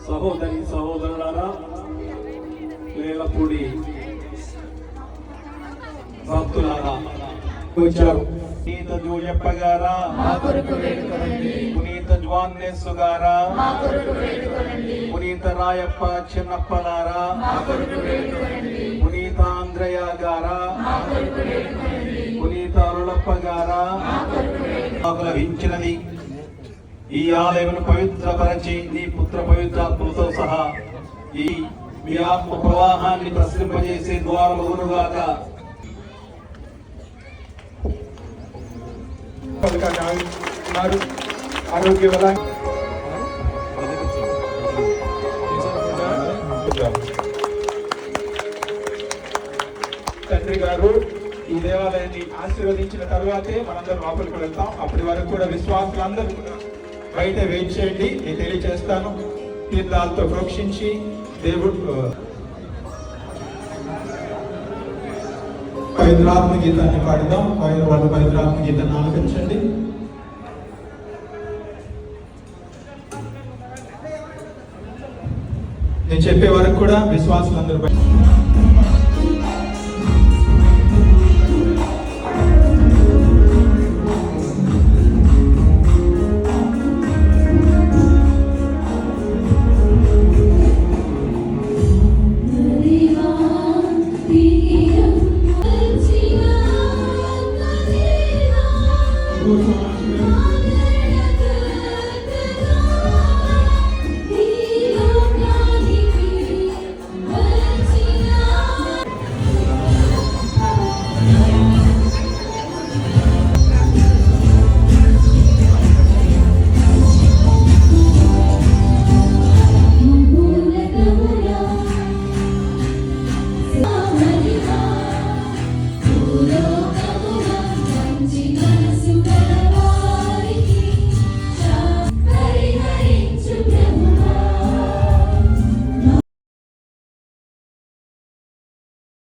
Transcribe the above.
సహోదరి సహోదరులారా, లేలపూడి భక్తులారా వచ్చారు. పునీత జోయప్ప గారా, పునీత జ్వాన్నేసు గారా, పునీత రాయప్ప చిన్నప్పలారా, పునీత ఆంధ్రయ్య గారా, పునీత అరుళప్ప గారా లభించినది. ఈ ఆలయమును పవిత్రపరచి నీ పుత్ర పవిత్రాత్మతో సహా ఈ మీ ఆత్మ ప్రవాహాన్ని ప్రసరింపజేసే ద్వారముగాక. ఆరోగ్య తండ్రి గారు ఈ దేవాలయాన్ని ఆశీర్వదించిన తర్వాతే మనందరం లోపలికి వెళ్తాం. అప్పటి వరకు కూడా విశ్వాసులందరూ బయట వెయిట్ చేయండి. నేను తెలియజేస్తాను. తీర్థాలతో ప్రోక్షించి దేవుడు పవిత్రాత్మ గీతాన్ని పాడుదాం. వాళ్ళు పవిత్రాత్మ గీతాన్ని ఆలపించండి. నేను చెప్పే వరకు కూడా విశ్వాసులందరూ Good